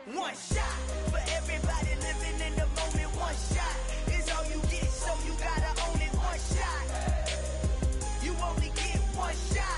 One shot for everybody living in the moment. One shot is all you get, so you gotta own it. One shot, you only get one shot.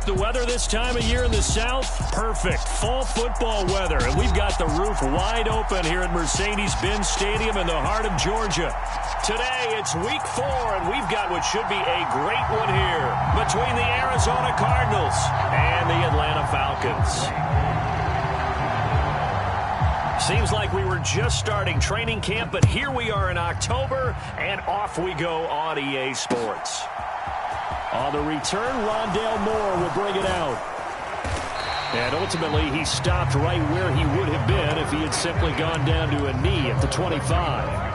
The weather this time of year in the South, perfect. Fall football weather. And we've got the roof wide open here at Mercedes-Benz Stadium in the heart of Georgia. Today, it's week 4, and we've got what should be a great one here between the Arizona Cardinals and the Atlanta Falcons. Seems like we were just starting training camp, but here we are in October, and off we go on EA Sports. On the return, Rondale Moore will bring it out. And ultimately, he stopped right where he would have been if he had simply gone down to a knee at the 25.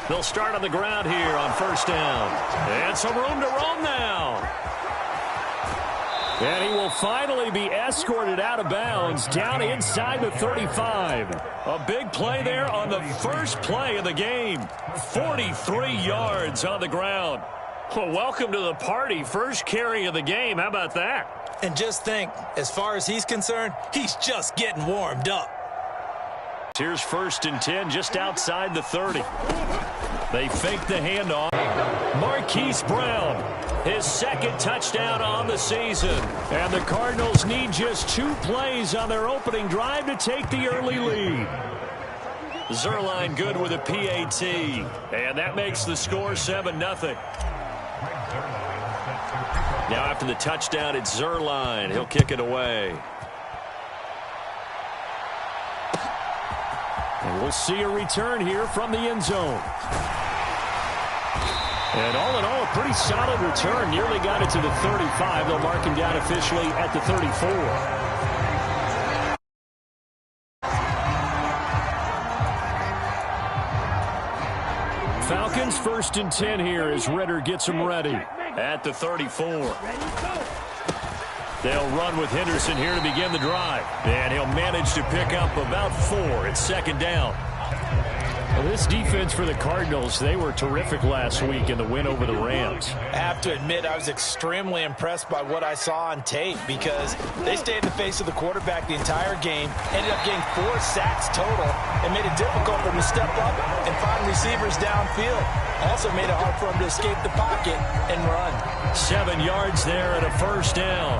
They'll start on the ground here on first down. And some room to roam now. And he will finally be escorted out of bounds down inside the 35. A big play there on the first play of the game. 43 yards on the ground. Well, welcome to the party. First carry of the game. How about that? And just think, as far as he's concerned, he's just getting warmed up. Here's first and 10 just outside the 30. They fake the handoff. Marquise Brown, his second touchdown on the season. And the Cardinals need just 2 plays on their opening drive to take the early lead. Zerline good with a PAT. And that makes the score 7-0. Now after the touchdown, it's Zerline. He'll kick it away. And we'll see a return here from the end zone. And all in all, a pretty solid return. Nearly got it to the 35. They'll mark him down officially at the 34. Falcons first and 10 here as Ritter gets them ready at the 34. They'll run with Henderson here to begin the drive. And he'll manage to pick up about 4. It's second down. Well, this defense for the Cardinals, they were terrific last week in the win over the Rams. I have to admit, I was extremely impressed by what I saw on tape because they stayed in the face of the quarterback the entire game, ended up getting 4 sacks total, and made it difficult for them to step up and find receivers downfield. Also made it hard for them to escape the pocket and run. 7 yards there and a first down.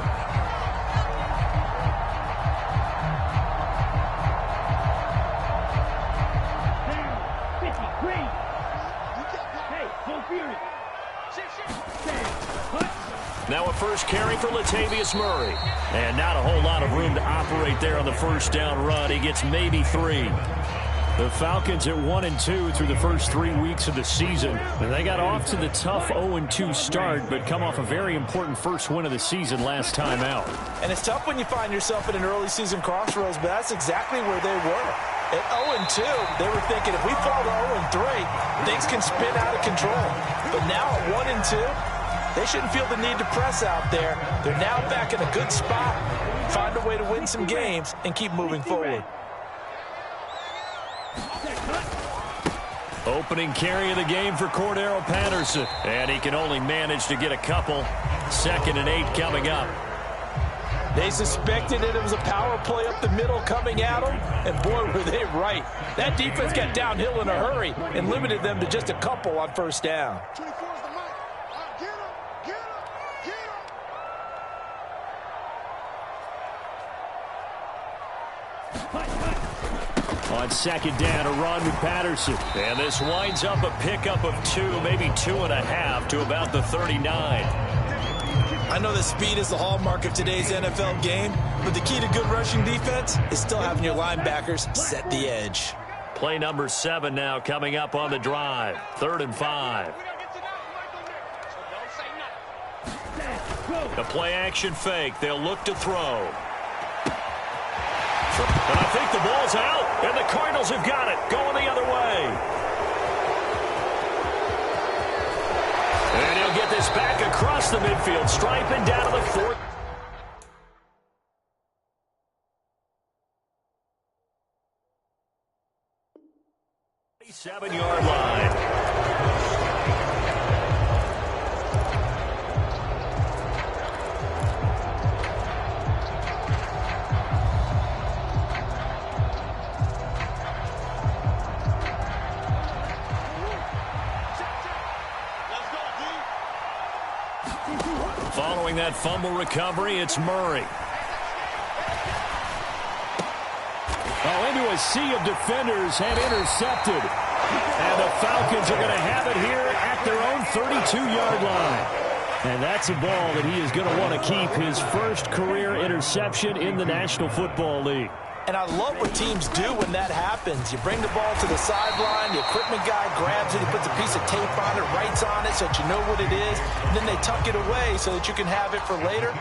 Now a first carry for Latavius Murray. And not a whole lot of room to operate there on the first down run. He gets maybe 3. The Falcons at 1-2 through the first 3 weeks of the season. And they got off to the tough 0-2 start, but come off a very important first win of the season last time out. And it's tough when you find yourself in an early season crossroads, but that's exactly where they were. At 0-2, they were thinking if we fall to 0-3, things can spin out of control. But now at 1-2, they shouldn't feel the need to press out there. They're now back in a good spot, find a way to win some games, and keep moving forward. Opening carry of the game for Cordero Patterson. And he can only manage to get a couple. 2nd and 8 coming up. They suspected that it was a power play up the middle coming at them, and boy, were they right. That defense got downhill in a hurry and limited them to just a couple on first down. On second down, a run with Patterson. And this winds up a pickup of 2, maybe 2.5 to about the 39. I know that speed is the hallmark of today's NFL game, but the key to good rushing defense is still having your linebackers set the edge. Play number 7 now coming up on the drive. 3rd and 5. The play action fake. They'll look to throw. And I think the ball's out, and the Cardinals have got it. Going the other way. And he'll get this back across the midfield, striping down to the 4th. 7-yard line. Following that fumble recovery, it's Murray. Oh, into a sea of defenders and intercepted. And the Falcons are going to have it here at their own 32-yard line. And that's a ball that he is going to want to keep, his first career interception in the National Football League. And I love what teams do when that happens. You bring the ball to the sideline, the equipment guy grabs it, he puts a piece of tape on it, writes on it so that you know what it is, and then they tuck it away so that you can have it for later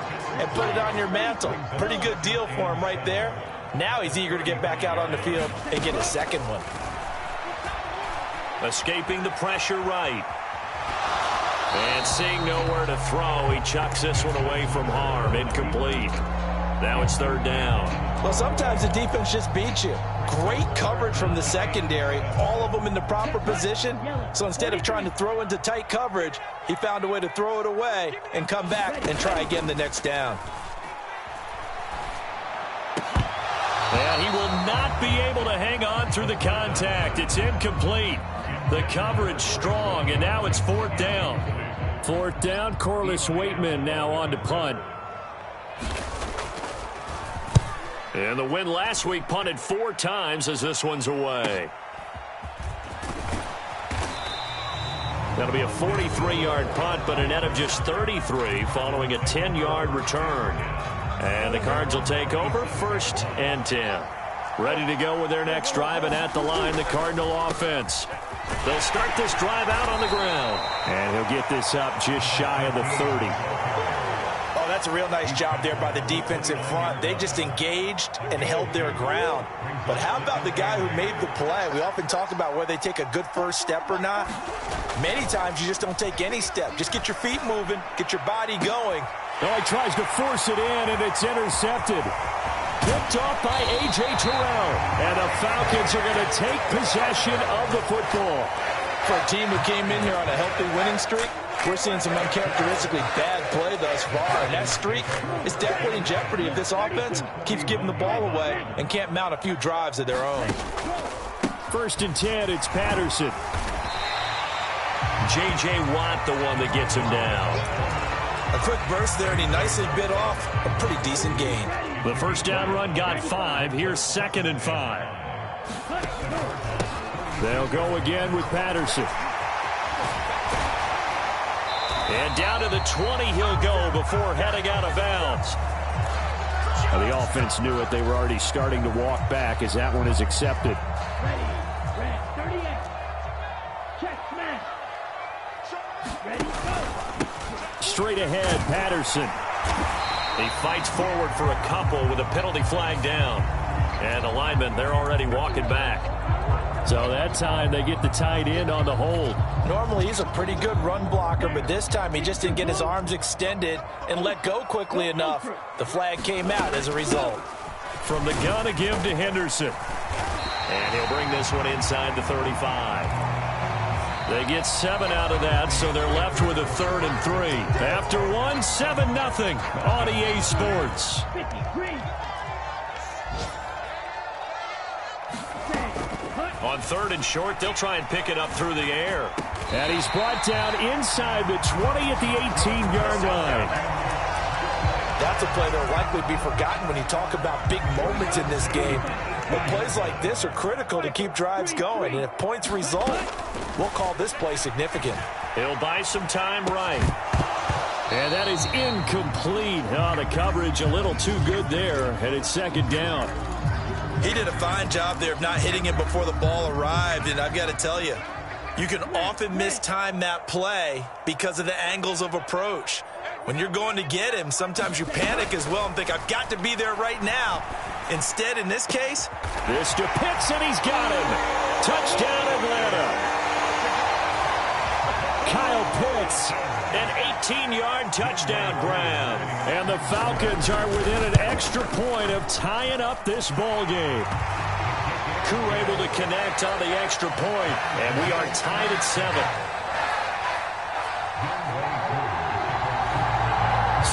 and put it on your mantle. Pretty good deal for him right there. Now he's eager to get back out on the field and get a second one. Escaping the pressure right. And seeing nowhere to throw, he chucks this one away from harm. Incomplete. Now it's 3rd down. Well, sometimes the defense just beats you. Great coverage from the secondary, all of them in the proper position. So instead of trying to throw into tight coverage, he found a way to throw it away and come back and try again the next down. And he will not be able to hang on through the contact. It's incomplete. The coverage strong, and now it's 4th down. 4th down, Corliss Waitman now on to punt. And the win last week punted 4 times as this one's away. That'll be a 43-yard punt, but a net of just 33 following a 10-yard return. And the Cards will take over 1st and 10. Ready to go with their next drive, and at the line, the Cardinal offense. They'll start this drive out on the ground. And he'll get this up just shy of the 30. Oh, that's a real nice job there by the defense in front. They just engaged and held their ground. But how about the guy who made the play? We often talk about whether they take a good first step or not. Many times you just don't take any step. Just get your feet moving, get your body going. Oh, he tries to force it in, and it's intercepted. Picked off by A.J. Terrell. And the Falcons are going to take possession of the football. For a team who came in here on a healthy winning streak, we're seeing some uncharacteristically bad play thus far. And that streak is definitely in jeopardy if this offense keeps giving the ball away and can't mount a few drives of their own. 1st and 10, it's Patterson. J.J. Watt, the one that gets him down. A quick burst there, and he nicely bit off a pretty decent gain. The 1st down run got 5. Here's 2nd and 5. They'll go again with Patterson. And down to the 20 he'll go before heading out of bounds. Now, the offense knew it. They were already starting to walk back as that one is accepted. Straight ahead, Patterson. He fights forward for a couple with a penalty flag down. And the linemen, they're already walking back. So that time they get the tight end on the hold. Normally he's a pretty good run blocker, but this time he just didn't get his arms extended and let go quickly enough. The flag came out as a result. From the gun to give to Henderson. And he'll bring this one inside the 35. They get 7 out of that, so they're left with a 3rd and 3. After one, 7-0 on EA Sports. On 3rd and short, they'll try and pick it up through the air. And he's brought down inside the 20 at the 18-yard line. That's a play that will likely be forgotten when you talk about big moments in this game. But plays like this are critical to keep drives going. And if points result, we'll call this play significant. He'll buy some time right. And that is incomplete. Oh, the coverage a little too good there, and it's second down. He did a fine job there of not hitting him before the ball arrived, and I've got to tell you, you can often mistime that play because of the angles of approach. When you're going to get him, sometimes you panic as well and think, I've got to be there right now. Instead, in this case, this to Pitts, and he's got him. Touchdown, Atlanta. Kyle Pitts, an 18-yard touchdown grab. And the Falcons are within an extra point of tying up this ball game. Koo able to connect on the extra point, and we are tied at 7.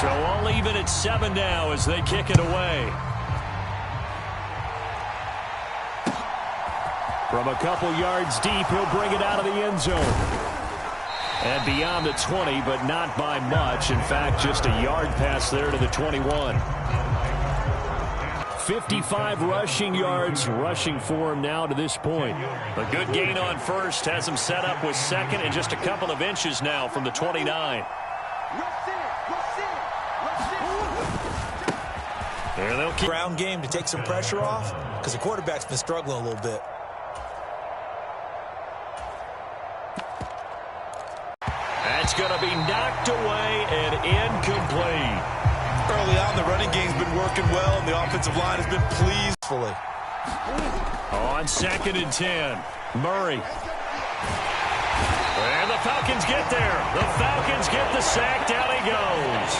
So all even at 7 now as they kick it away. From a couple yards deep, he'll bring it out of the end zone. And beyond the 20, but not by much. In fact, just a yard pass there to the 21. 55 rushing yards rushing for him now to this point. A good gain on first has him set up with second and just a couple of inches now from the 29. There they'll keep ground game to take some pressure off because the quarterback's been struggling a little bit. That's going to be knocked away and incomplete. Early on, the running game's been working well, and the offensive line has been pleased. On 2nd and 10, Murray. And the Falcons get there. The Falcons get the sack. Down he goes.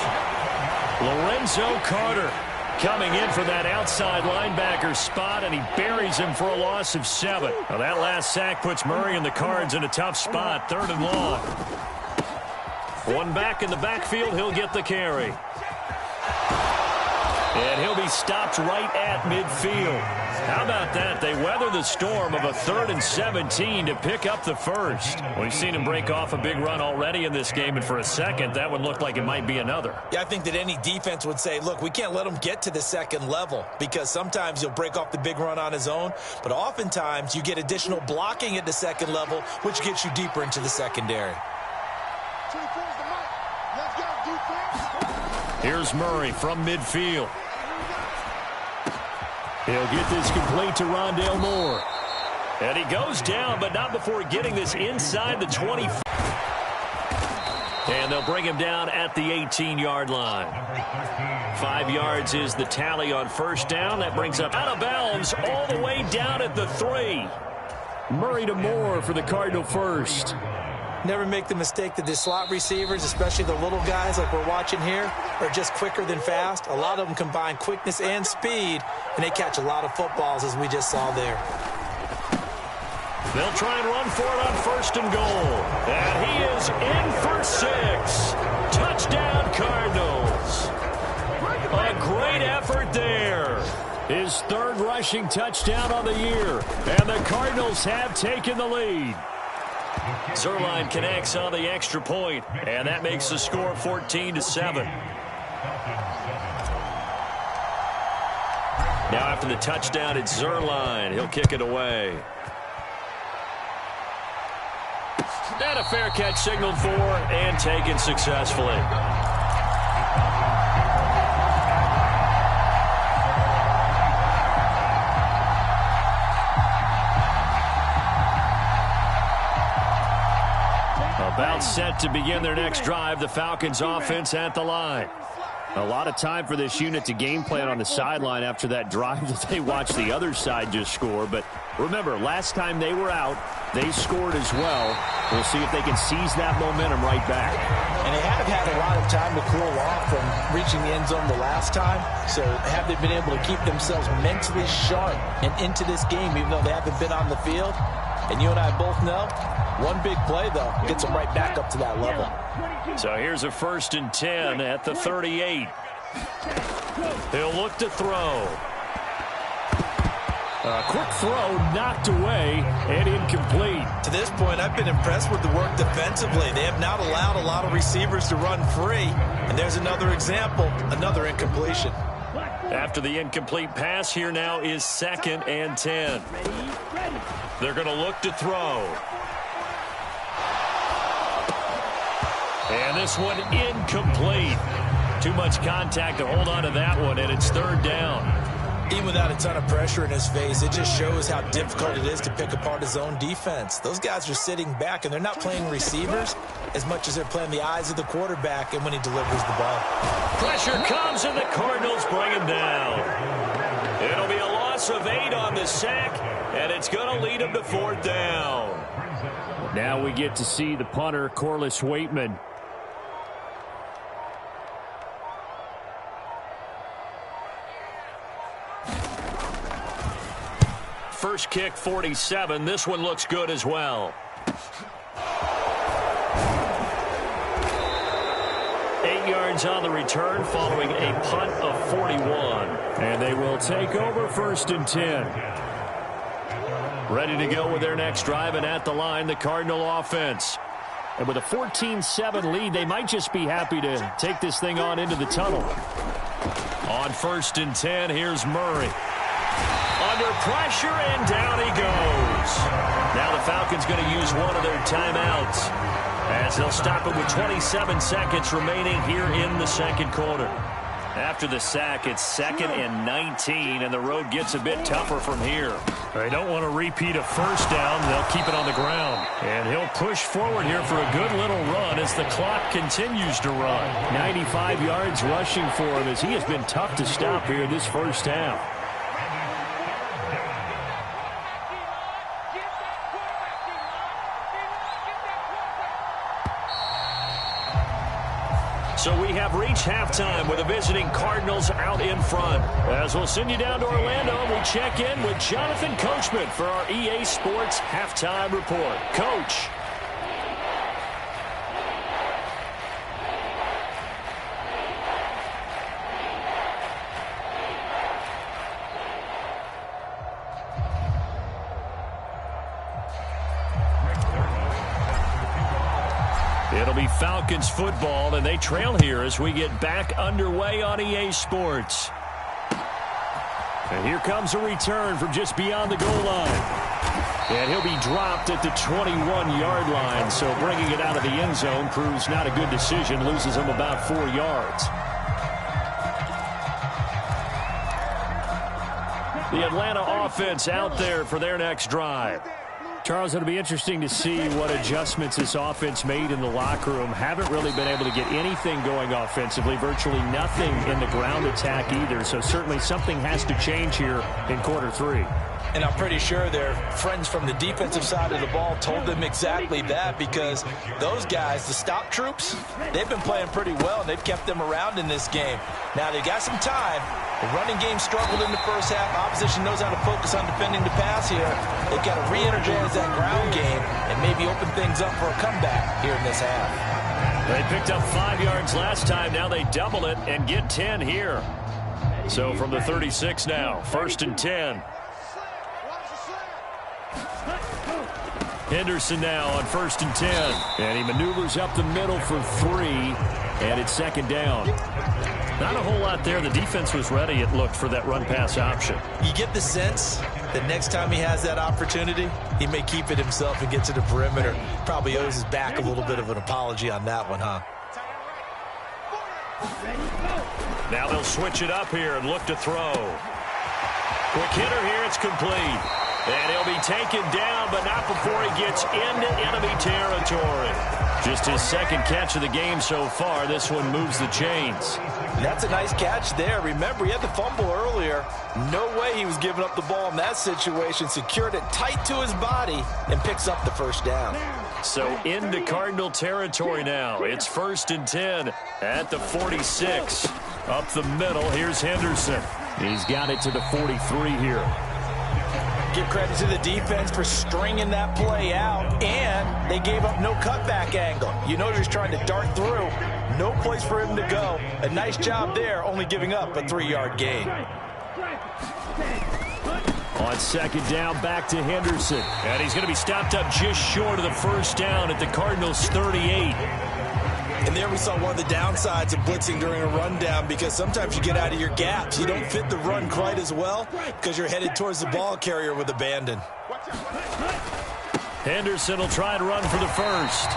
Lorenzo Carter coming in for that outside linebacker spot, and he buries him for a loss of 7. Now that last sack puts Murray and the Cards in a tough spot, 3rd and long. One back in the backfield, he'll get the carry. And he'll be stopped right at midfield. How about that? They weather the storm of a 3rd and 17 to pick up the first. We've seen him break off a big run already in this game, and for a second, that one looked like it might be another. Yeah, I think that any defense would say, look, we can't let him get to the second level because sometimes he'll break off the big run on his own, but oftentimes you get additional blocking at the second level, which gets you deeper into the secondary. Here's Murray from midfield. He'll get this complete to Rondale Moore. And he goes down, but not before getting this inside the 20. And they'll bring him down at the 18-yard line. 5 yards is the tally on first down. That brings up out of bounds all the way down at the 3. Murray to Moore for the Cardinal first. Never make the mistake that the slot receivers, especially the little guys like we're watching here, are just quicker than fast. A lot of them combine quickness and speed, and they catch a lot of footballs, as we just saw there. They'll try and run for it on 1st and goal. And he is in for 6. Touchdown, Cardinals. A great effort there. His 3rd rushing touchdown on the year. And the Cardinals have taken the lead. Zerline connects on the extra point, and that makes the score 14-7. Now after the touchdown, it's Zerline. He'll kick it away. And a fair catch signaled for and taken successfully. About set to begin their next drive, the Falcons offense at the line. A lot of time for this unit to game plan on the sideline after that drive that they watched the other side just score. But remember, last time they were out, they scored as well. We'll see if they can seize that momentum right back. And they have had a lot of time to cool off from reaching the end zone the last time. So have they been able to keep themselves mentally sharp and into this game, even though they haven't been on the field? And you and I both know, one big play, though, gets them right back up to that level. So here's a 1st and 10 at the 38. He'll look to throw. A quick throw knocked away and incomplete. To this point, I've been impressed with the work defensively. They have not allowed a lot of receivers to run free. And there's another example, another incompletion. After the incomplete pass, here now is 2nd and 10. They're going to look to throw. And this one incomplete. Too much contact to hold on to that one, and it's third down. Even without a ton of pressure in his face, it just shows how difficult it is to pick apart his own defense. Those guys are sitting back, and they're not playing receivers as much as they're playing the eyes of the quarterback and when he delivers the ball. Pressure comes, and the Cardinals bring him down. It'll be a loss of 8 on the sack, and it's going to lead him to fourth down. Now we get to see the punter, Corliss Waitman. First kick, 47. This one looks good as well. 8 yards on the return following a punt of 41. And they will take over first and 10. Ready to go with their next drive, and at the line, the Cardinal offense. And with a 14-7 lead, they might just be happy to take this thing on into the tunnel. On first and 10, here's Murray. Under pressure, and down he goes. Now the Falcons going to use one of their timeouts as they'll stop it with 27 seconds remaining here in the second quarter. After the sack, it's 2nd and 19, and the road gets a bit tougher from here. They don't want to repeat a first down. They'll keep it on the ground. And he'll push forward here for a good little run as the clock continues to run. 95 yards rushing for him as he has been tough to stop here this first half. So we have reached halftime with the visiting Cardinals out in front. As we'll send you down to Orlando, we check in with Jonathan Coachman for our EA Sports Halftime Report. Coach. It'll be Falcons football, and they trail here as we get back underway on EA Sports. And here comes a return from just beyond the goal line. And he'll be dropped at the 21-yard line, so bringing it out of the end zone proves not a good decision, loses him about 4 yards. The Atlanta offense out there for their next drive. Charles, it'll be interesting to see what adjustments this offense made in the locker room. Haven't really been able to get anything going offensively, virtually nothing in the ground attack either. So certainly something has to change here in quarter 3. And I'm pretty sure their friends from the defensive side of the ball told them exactly that, because those guys, the stop troops, they've been playing pretty well, and they've kept them around in this game. Now, they've got some time. The running game struggled in the first half. Opposition knows how to focus on defending the pass here. They've got to re-energize that ground game and maybe open things up for a comeback here in this half. They picked up 5 yards last time. Now they double it and get 10 here. So from the 36 now, first and 10. Henderson now on first and 10. And he maneuvers up the middle for 3. And it's second down. Not a whole lot there. The defense was ready, it looked, for that run-pass option. You get the sense that next time he has that opportunity, he may keep it himself and get to the perimeter. Probably owes his back a little bit of an apology on that one, huh? Now they'll switch it up here and look to throw. Quick hitter here, it's complete. And he'll be taken down, but not before he gets into enemy territory. Just his second catch of the game so far. This one moves the chains. That's a nice catch there. Remember, he had the fumble earlier. No way he was giving up the ball in that situation. Secured it tight to his body and picks up the first down. So into Cardinal territory now. It's first and 10 at the 46. Up the middle, here's Henderson. He's got it to the 43 here. Give credit to the defense for stringing that play out, and they gave up no cutback angle. You know, he's trying to dart through. No place for him to go. A nice job there, only giving up a 3-yard gain. On second down, back to Henderson. And he's going to be stopped up just short of the first down at the Cardinals' 38. And there we saw one of the downsides of blitzing during a rundown, because sometimes you get out of your gaps. You don't fit the run quite as well because you're headed towards the ball carrier with abandon. Henderson will try and run for the first.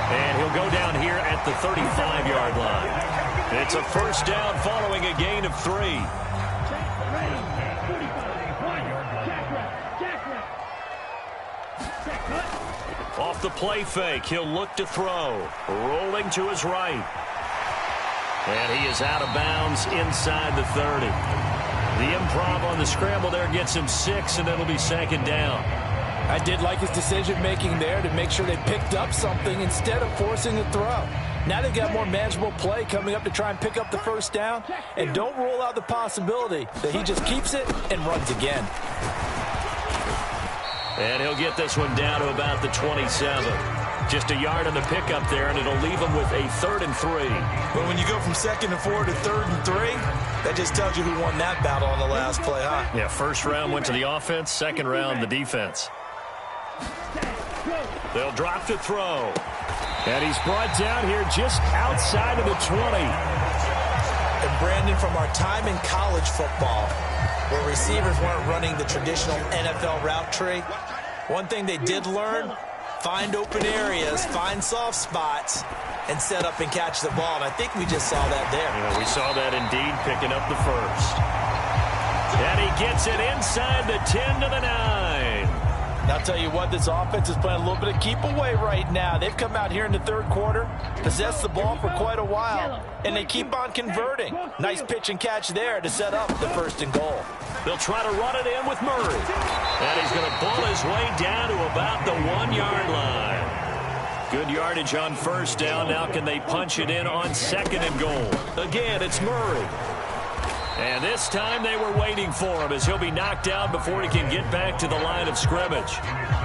And he'll go down here at the 35-yard line. It's a first down following a gain of 3. Off the play fake, he'll look to throw. Rolling to his right. And he is out of bounds inside the 30. The improv on the scramble there gets him 6, and it'll be second down. I did like his decision-making there to make sure they picked up something instead of forcing the throw. Now they've got more manageable play coming up to try and pick up the first down, and don't rule out the possibility that he just keeps it and runs again. And he'll get this one down to about the 27. Just a yard on the pickup there, and it'll leave him with a 3rd and 3. But when you go from 2nd and 4 to 3rd and 3, that just tells you who won that battle on the last play, huh? Yeah, first round went to the offense, second round the defense. They'll drop to throw. And he's brought down here just outside of the 20. And Brandon, from our time in college football, where receivers weren't running the traditional NFL route tree, one thing they did learn: find open areas, find soft spots, and set up and catch the ball. And I think we just saw that there. Yeah, we saw that indeed, picking up the first. And he gets it inside the 10 to the 9. And I'll tell you what, this offense is playing a little bit of keep away right now. They've come out here in the 3rd quarter, possessed the ball for quite a while, and they keep on converting. Nice pitch and catch there to set up the 1st and goal. They'll try to run it in with Murray. And he's going to bull his way down to about the 1-yard line. Good yardage on first down. Now can they punch it in on 2nd and goal? Again, it's Murray. And this time they were waiting for him as he'll be knocked down before he can get back to the line of scrimmage.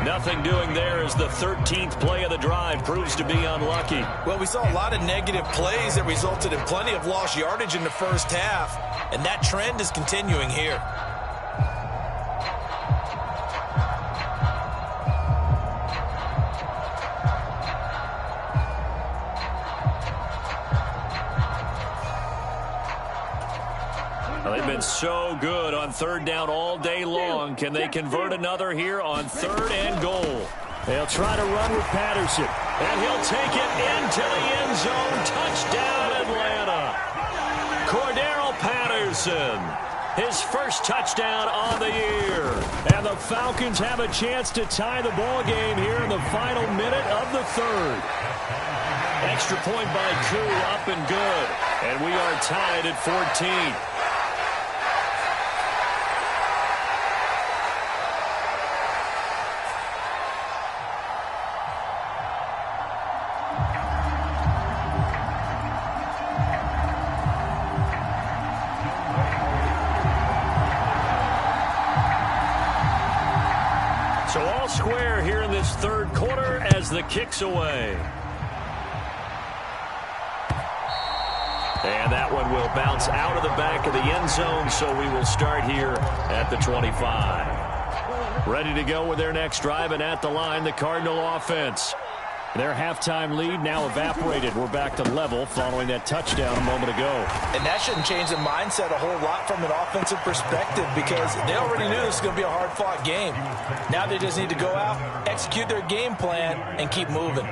Nothing doing there as the 13th play of the drive proves to be unlucky. Well, we saw a lot of negative plays that resulted in plenty of lost yardage in the first half, and that trend is continuing here. They've been so good on 3rd down all day long. Can they convert another here on 3rd and goal? They'll try to run with Patterson. And he'll take it into the end zone. Touchdown, Atlanta. Cordero Patterson. His first touchdown on the year. And the Falcons have a chance to tie the ball game here in the final minute of the 3rd. Extra point by Koo, up and good. And we are tied at 14. So all square here in this 3rd quarter as the kick's away. And that one will bounce out of the back of the end zone, so we will start here at the 25. Ready to go with their next drive, and at the line, the Cardinal offense. Their halftime lead now evaporated. We're back to level following that touchdown a moment ago. And that shouldn't change the mindset a whole lot from an offensive perspective, because they already knew this was going to be a hard-fought game. Now they just need to go out, execute their game plan, and keep moving.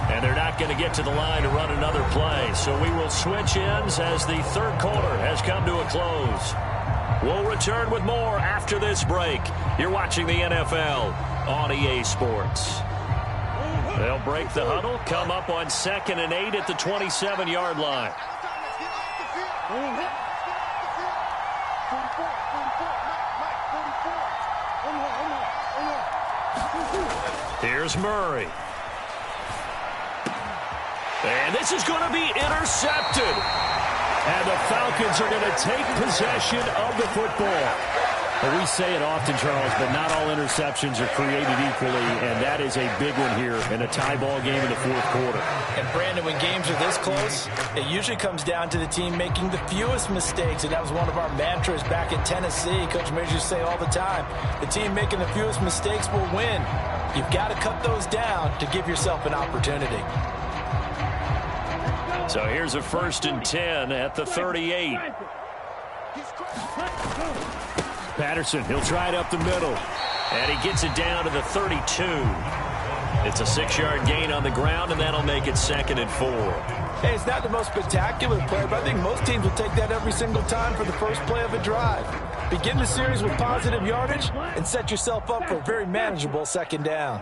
And they're not going to get to the line to run another play. So we will switch ends as the 3rd quarter has come to a close. We'll return with more after this break. You're watching the NFL on EA Sports. They'll break the huddle, come up on 2nd and 8 at the 27-yard line. Here's Murray. And this is going to be intercepted. And the Falcons are going to take possession of the football. Well, we say it often, Charles, but not all interceptions are created equally, and that is a big one here in a tie ball game in the 4th quarter. And, Brandon, when games are this close, it usually comes down to the team making the fewest mistakes, and that was one of our mantras back in Tennessee. Coach Major used to say all the time, the team making the fewest mistakes will win. You've got to cut those down to give yourself an opportunity. So here's a 1st and 10 at the 38. Patterson, he'll try it up the middle. And he gets it down to the 32. It's a 6-yard gain on the ground, and that'll make it 2nd and 4. Hey, it's not the most spectacular play, but I think most teams will take that every single time for the first play of a drive. Begin the series with positive yardage and set yourself up for a very manageable 2nd down.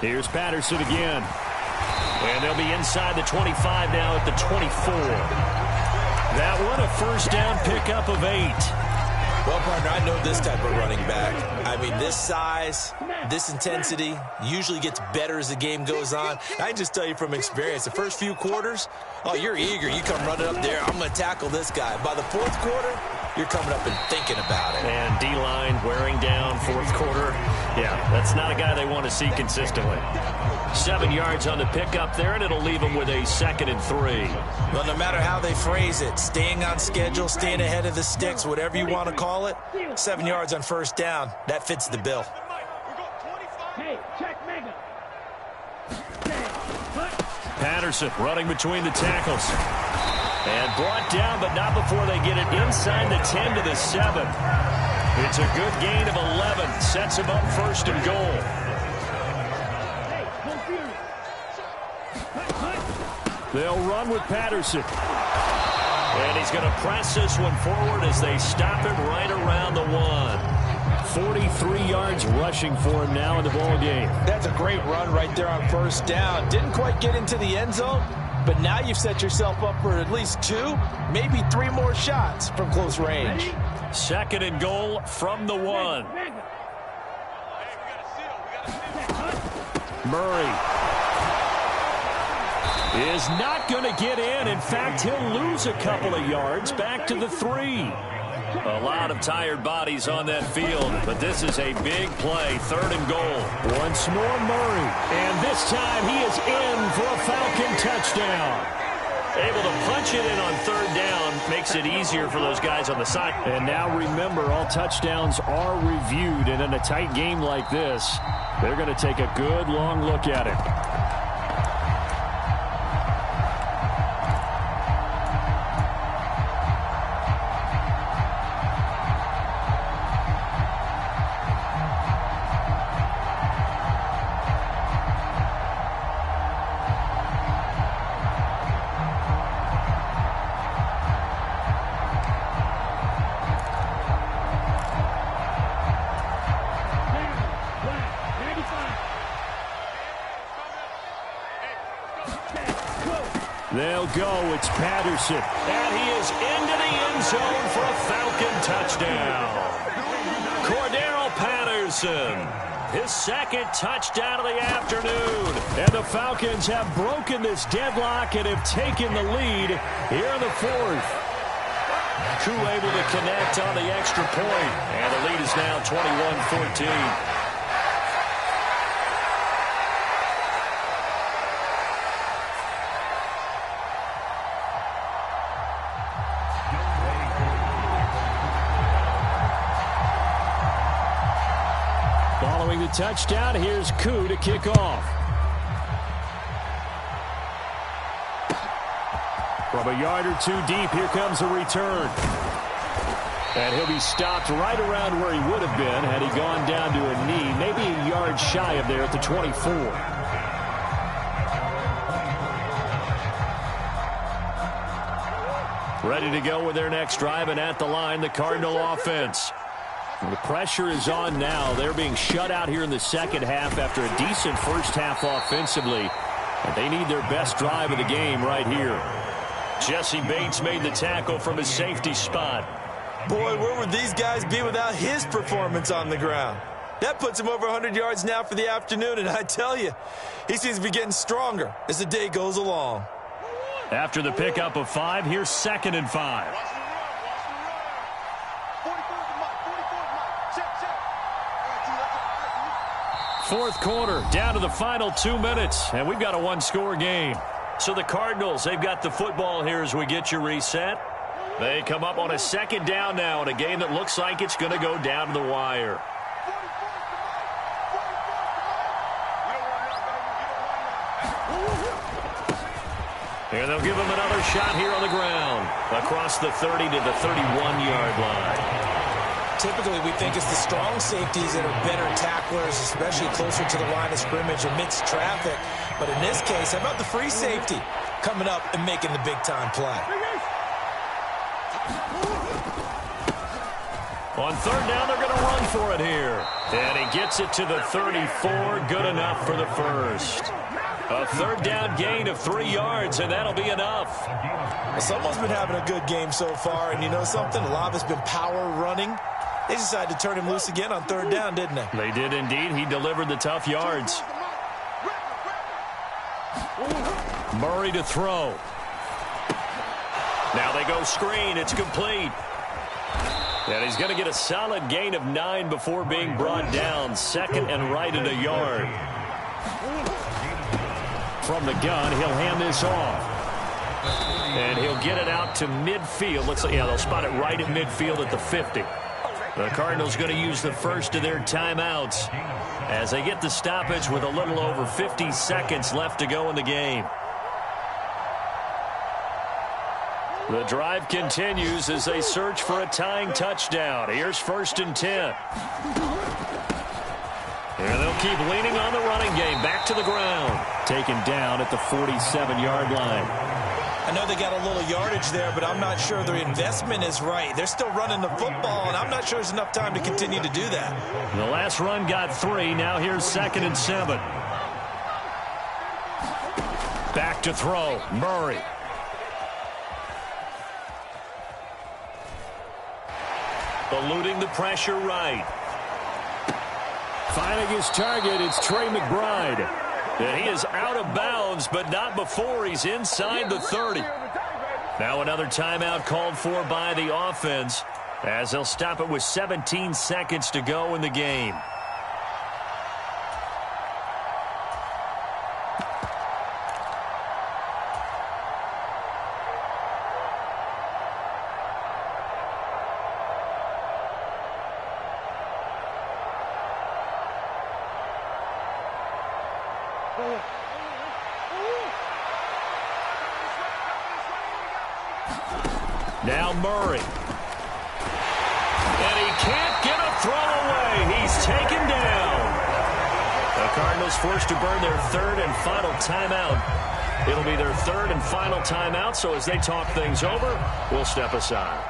Here's Patterson again. And they'll be inside the 25 now at the 24. That one, a 1st down pickup of 8. Well, partner, I know this type of running back. I mean, this size, this intensity usually gets better as the game goes on. I can just tell you from experience, the first few quarters, oh, you're eager. You come running up there, I'm going to tackle this guy. By the 4th quarter, you're coming up and thinking about it. And D-line wearing down 4th quarter. Yeah, that's not a guy they want to see consistently. 7 yards on the pickup there, and it'll leave them with a 2nd and 3. Well, no matter how they phrase it, staying on schedule, staying ahead of the sticks, whatever you want to call it, 7 yards on 1st down, that fits the bill. Patterson running between the tackles. And brought down, but not before they get it inside the 10 to the 7. It's a good gain of 11. Sets him up 1st and goal. They'll run with Patterson. And he's going to press this one forward as they stop him right around the 1. 43 yards rushing for him now in the ball game. That's a great run right there on 1st down. Didn't quite get into the end zone, but now you've set yourself up for at least 2, maybe 3 more shots from close range. 2nd and goal from the 1. Murray is not going to get in. In fact, he'll lose a couple of yards back to the 3. A lot of tired bodies on that field, but this is a big play. 3rd and goal. Once more Murray. And this time he is in for a Falcon touchdown. Able to punch it in on 3rd down makes it easier for those guys on the side. And now remember, all touchdowns are reviewed, and in a tight game like this, they're going to take a good long look at it. They'll go. It's Patterson. And he is into the end zone for a Falcon touchdown. Cordero Patterson, his 2nd touchdown of the afternoon. And the Falcons have broken this deadlock and have taken the lead here in the 4th. Koo able to connect on the extra point. And the lead is now 21-14. Following the touchdown, here's Koo to kick off. From a yard or 2 deep, here comes a return. And he'll be stopped right around where he would have been had he gone down to a knee, maybe a yard shy of there at the 24. Ready to go with their next drive, and at the line, the Cardinal offense. The pressure is on now. They're being shut out here in the 2nd half after a decent 1st half offensively. And they need their best drive of the game right here. Jesse Bates made the tackle from his safety spot. Boy, where would these guys be without his performance on the ground? That puts him over 100 yards now for the afternoon, and I tell you, he seems to be getting stronger as the day goes along. After the pickup of 5, here's 2nd and 5. Fourth quarter, down to the final 2 minutes, and we've got a 1-score game. So the Cardinals, they've got the football here as we get you reset. They come up on a 2nd down now in a game that looks like it's going to go down to the wire. And they'll give him another shot here on the ground. Across the 30 to the 31-yard line. Typically, we think it's the strong safeties that are better tacklers, especially closer to the line of scrimmage amidst traffic. But in this case, how about the free safety coming up and making the big-time play? On third down, they're going to run for it here. And he gets it to the 34. Good enough for the first. A third down gain of 3 yards, and that'll be enough. Well, someone's been having a good game so far, and you know something? A lot of it's been power running. They decided to turn him loose again on third down, didn't they? They did indeed. He delivered the tough yards. Murray to throw. Now they go screen. It's complete. And he's going to get a solid gain of 9 before being brought down. Second and right at a yard. From the gun, he'll hand this off. And he'll get it out to midfield. Looks like, yeah, they'll spot it right at midfield at the 50. The Cardinals going to use the first of their timeouts as they get the stoppage with a little over 50 seconds left to go in the game. The drive continues as they search for a tying touchdown. Here's 1st and 10. And they'll keep leaning on the running game. Back to the ground. Taken down at the 47-yard line. I know they got a little yardage there, but I'm not sure their investment is right. They're still running the football, and I'm not sure there's enough time to continue to do that. The last run got 3. Now here's 2nd and 7. Back to throw. Murray. Eluding the pressure right. Finding his target, it's Trey McBride. And he is out of bounds, but not before he's inside the 30. Now another timeout called for by the offense as they'll stop it with 17 seconds to go in the game. Now Murray. And he can't get a throw away. He's taken down. The Cardinals forced to burn their 3rd and final timeout. It'll be their 3rd and final timeout, so as they talk things over, we'll step aside.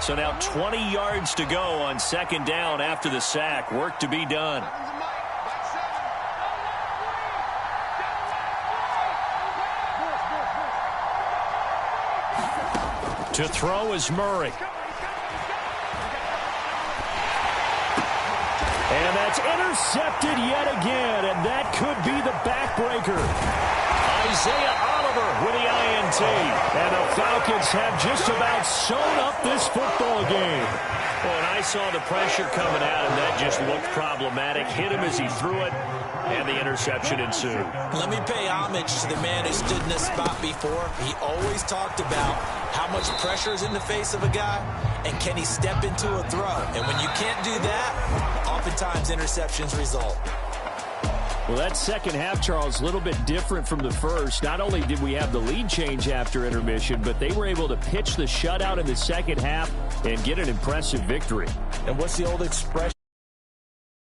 So now 20 yards to go on 2nd down after the sack. Work to be done. To throw is Murray. And that's intercepted yet again, and that could be the backbreaker. Isaiah Oliver with the INT. And the Falcons have just about sewn up this football game. Well, and I saw the pressure coming at him. That just looked problematic. Hit him as he threw it, and the interception ensued. Let me pay homage to the man who stood in this spot before. He always talked about how much pressure is in the face of a guy, and can he step into a throw. And when you can't do that, oftentimes interceptions result. Well, that second half, Charles, a little bit different from the first. Not only did we have the lead change after intermission, but they were able to pitch the shutout in the second half and get an impressive victory. And what's the old expression?